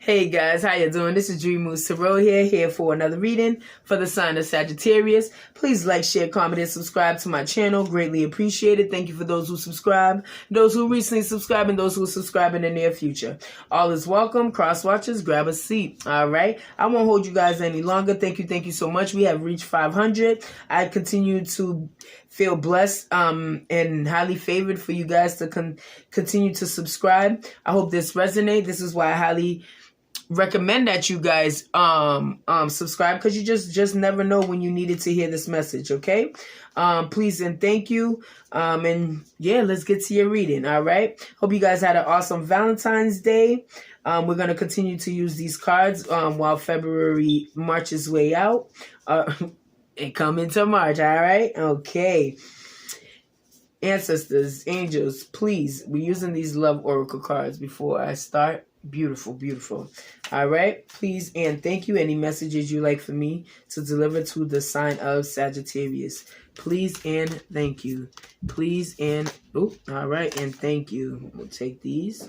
Hey guys, how you doing? This is Dream Moose Tarot here for another reading for the sign of Sagittarius. Please like, share, comment, and subscribe to my channel. Greatly appreciated. Thank you for those who subscribe, those who recently subscribed, and those who will subscribe in the near future. All is welcome. Cross watchers, grab a seat. All right. I won't hold you guys any longer. Thank you so much. We have reached 500. I continue to feel blessed and highly favored for you guys to continue to subscribe. I hope this resonates. This is why I highly recommend that you guys subscribe, because you just never know when you needed to hear this message. Okay, please and thank you. And yeah, let's get to your reading. All right, hope you guys had an awesome Valentine's Day. We're going to continue to use these cards while February marches way out and come into March. All right, okay. Ancestors, angels, please, we're using these love oracle cards before I start. Beautiful, beautiful. All right, please and thank you. Any messages you like for me to deliver to the sign of Sagittarius, please and thank you. Please and all right, and thank you. We'll take these.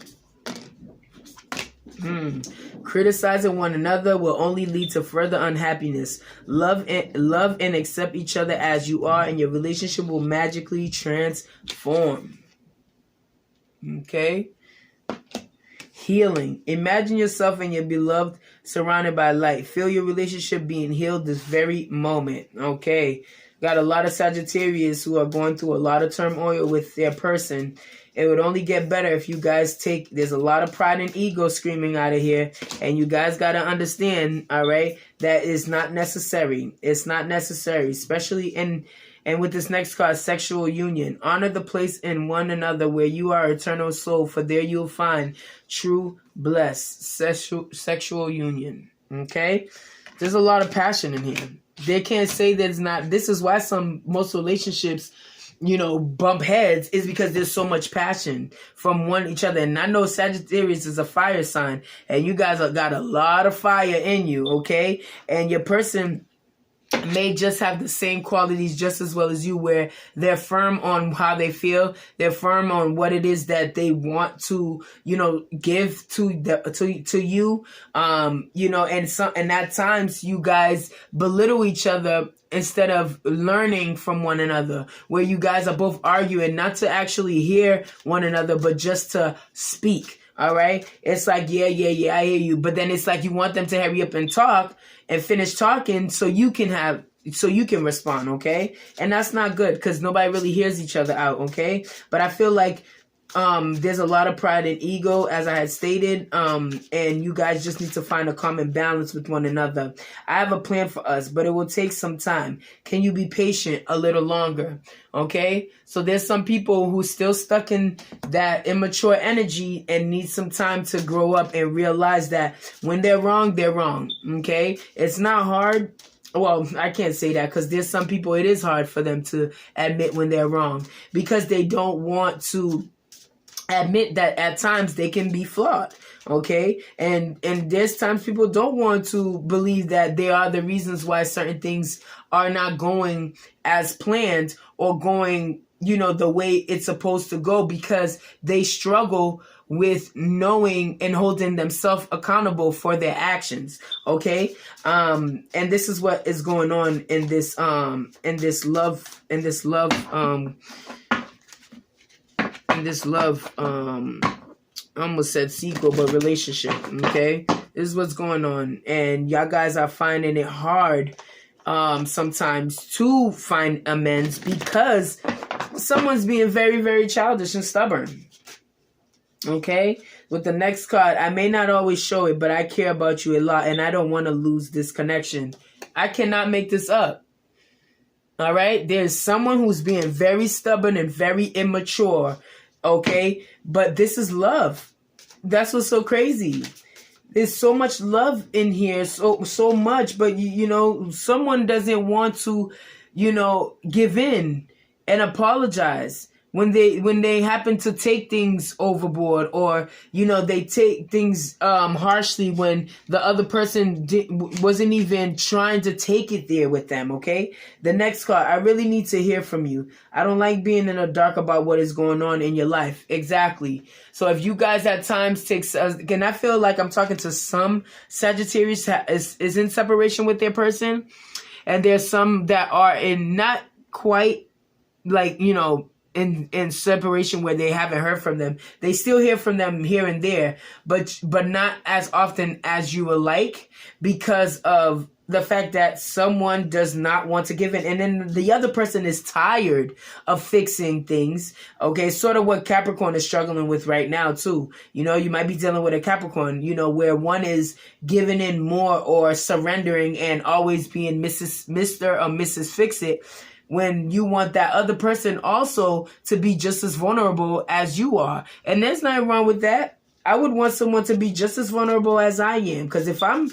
Criticizing one another will only lead to further unhappiness. Love and accept each other as you are, and your relationship will magically transform. Okay. Healing. Imagine yourself and your beloved surrounded by light. Feel your relationship being healed this very moment. Okay. Got a lot of Sagittarius who are going through a lot of turmoil with their person. It would only get better if you guys there's a lot of pride and ego screaming out of here. And you guys got to understand, all right, that is not necessary. It's not necessary, especially and with this next card, sexual union. Honor the place in one another where you are eternal soul, for there you'll find true blessed sexual union. Okay? There's a lot of passion in here. They can't say that it's not. This is why most relationships, bump heads, is because there's so much passion from each other. And I know Sagittarius is a fire sign, and you guys got a lot of fire in you, okay? And your person may just have the same qualities just as well as you, where they're firm on how they feel, they're firm on what it is that they want to give to you, and at times you guys belittle each other instead of learning from one another, where you guys are both arguing not to actually hear one another but just to speak. All right, it's like yeah, I hear you, but then it's like you want them to hurry up and talk and finish talking so you can respond. Okay, and that's not good because nobody really hears each other out. Okay, but I feel like there's a lot of pride and ego, as I had stated, and you guys just need to find a common balance with one another. I have a plan for us, but it will take some time. Can you be patient a little longer? Okay, so there's some people who still stuck in that immature energy and need some time to grow up and realize that when they're wrong, they're wrong. Okay, it's not hard. Well, I can't say that because there's some people it is hard for them to admit when they're wrong because they don't want to admit that at times they can be flawed. Okay, and there's times people don't want to believe that they are the reasons why certain things are not going as planned or going the way it's supposed to go, because they struggle with knowing and holding themselves accountable for their actions. Okay, and this is what is going on in this love I almost said sequel, but relationship. Okay, this is what's going on, and y'all guys are finding it hard sometimes to find amends because someone's being very, very childish and stubborn. Okay, with the next card, I may not always show it, but I care about you a lot, and I don't want to lose this connection. I cannot make this up. All right, there's someone who's being very stubborn and very immature. Okay, but this is love. That's what's so crazy. There's so much love in here, so much, but someone doesn't want to, give in and apologize. when they happen to take things overboard, or they take things harshly when the other person wasn't even trying to take it there with them. Okay, the next card, I really need to hear from you. I don't like being in the dark about what is going on in your life. Exactly. So if you guys at times can I feel like I'm talking to some Sagittarius is in separation with their person, and there's some that are in not quite like in separation where they haven't heard from them. They still hear from them here and there, but not as often as you would like, because of the fact that someone does not want to give in, and then the other person is tired of fixing things. Okay, sort of what Capricorn is struggling with right now too. You might be dealing with a Capricorn, where one is giving in more or surrendering and always being Mr. or Mrs. Fix It, when you want that other person also to be just as vulnerable as you are. And there's nothing wrong with that. I would want someone to be just as vulnerable as I am, because if I'm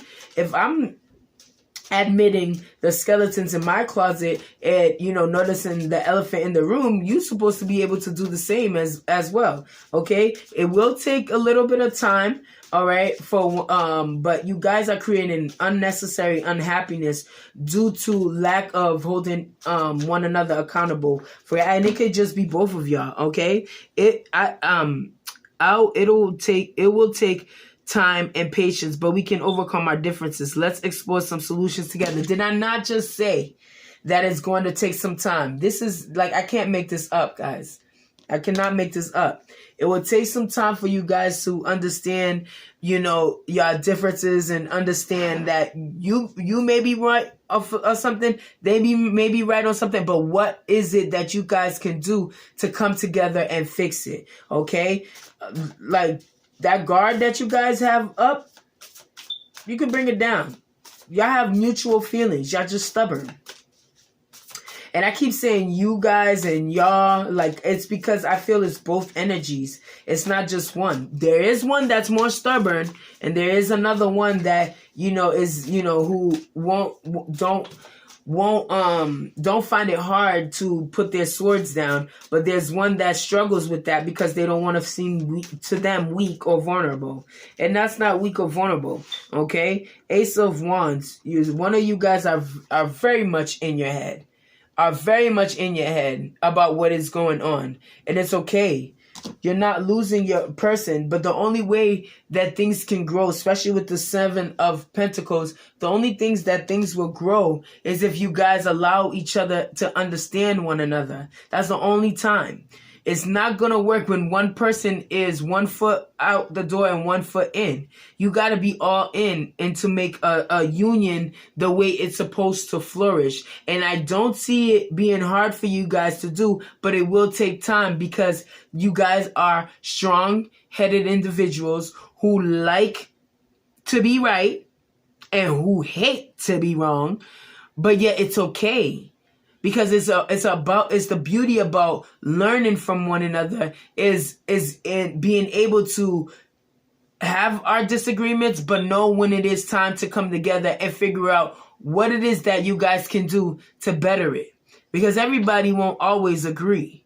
admitting the skeletons in my closet and noticing the elephant in the room, you're supposed to be able to do the same as well. Okay, it will take a little bit of time, all right, but you guys are creating unnecessary unhappiness due to lack of holding one another accountable for it. And it could just be both of y'all. Okay, it will take time and patience, but we can overcome our differences. Let's explore some solutions together. Did I not just say that it's going to take some time? This is like, I can't make this up, guys. I cannot make this up. It will take some time for you guys to understand, your differences, and understand that you may be right or something. They may be right on something, but what is it that you guys can do to come together and fix it? Okay, like that guard that you guys have up, you can bring it down. Y'all have mutual feelings. Y'all just stubborn. And I keep saying you guys and y'all, like, it's because I feel it's both energies. It's not just one. There is one that's more stubborn, and there is another one that, is, who don't find it hard to put their swords down. But there's one that struggles with that because they don't want to seem weak or vulnerable. And that's not weak or vulnerable. Okay? Ace of Wands. One of you guys are very much in your head. About what is going on. And it's okay. You're not losing your person, but the only way that things can grow, especially with the Seven of Pentacles, the only things that things will grow is if you guys allow each other to understand one another. That's the only time. It's not going to work when one person is 1 foot out the door and 1 foot in. You got to be all in and to make a union the way it's supposed to flourish. And I don't see it being hard for you guys to do, but it will take time because you guys are strong-headed individuals who like to be right and who hate to be wrong, but yet it's okay. Because it's the beauty about learning from one another is in being able to have our disagreements, but know when it is time to come together and figure out what it is that you guys can do to better it. Because everybody won't always agree.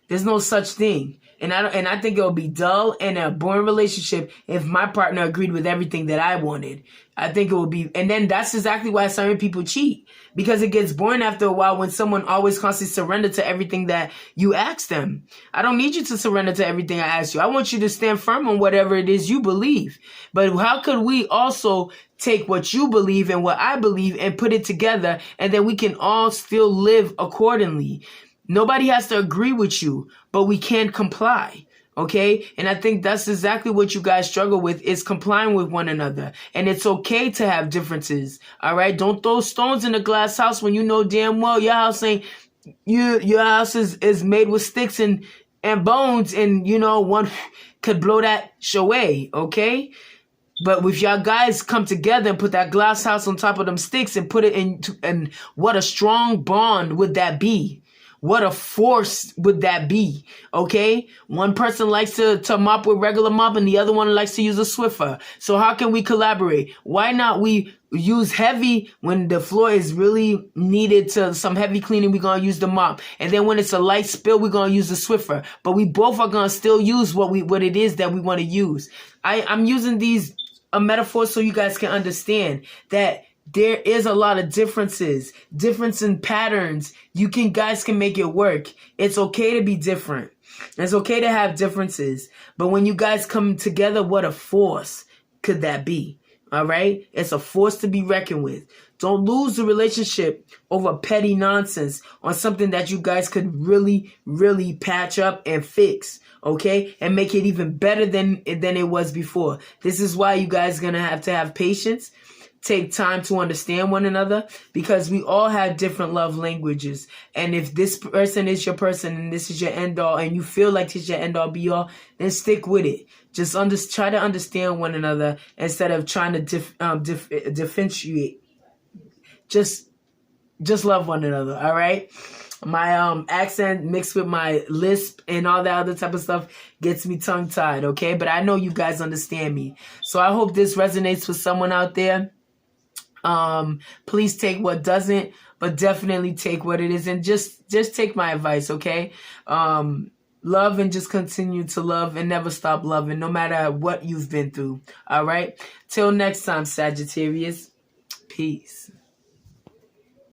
There's no such thing. And I think it would be dull and a boring relationship if my partner agreed with everything that I wanted. I think it would be, and then that's exactly why certain people cheat, because it gets boring after a while when someone always constantly surrender to everything that you ask them. I don't need you to surrender to everything I ask you. I want you to stand firm on whatever it is you believe. But how could we also take what you believe and what I believe and put it together, and then we can all still live accordingly? Nobody has to agree with you, but we can comply. Okay? And I think that's exactly what you guys struggle with, is complying with one another. And it's okay to have differences. All right? Don't throw stones in a glass house when you know damn well your house ain't, your house is made with sticks and bones, and one could blow that away. Okay? But if y'all guys come together and put that glass house on top of them sticks and put it into, and what a strong bond would that be? what a force would that be? Okay, one person likes to mop with regular mop and the other one likes to use a Swiffer. So how can we collaborate? Why not we use heavy when the floor is really needed to some heavy cleaning? We're gonna use the mop, and then when it's a light spill, we're gonna use the Swiffer. But we both are gonna still use what it is that we want to use. I'm using these metaphors so you guys can understand that there is a lot of difference in patterns. Guys can make it work. It's okay to be different. It's okay to have differences. But when you guys come together, what a force could that be? All right? It's a force to be reckoned with. Don't lose the relationship over petty nonsense on something that you guys could really, really patch up and fix. Okay? And make it even better than it was before. This is why you guys are going to have patience. Take time to understand one another, because we all have different love languages. And if this person is your person and this is your end all, and you feel like this is your end all be all, then stick with it. Just try to understand one another instead of trying to differentiate. Just love one another. All right. My accent mixed with my lisp and all that other type of stuff gets me tongue tied. Okay, but I know you guys understand me. So I hope this resonates with someone out there. Please take what doesn't, but definitely take what it is, and just take my advice, okay? Love and just continue to love and never stop loving, no matter what you've been through. All right? Till next time, Sagittarius. Peace.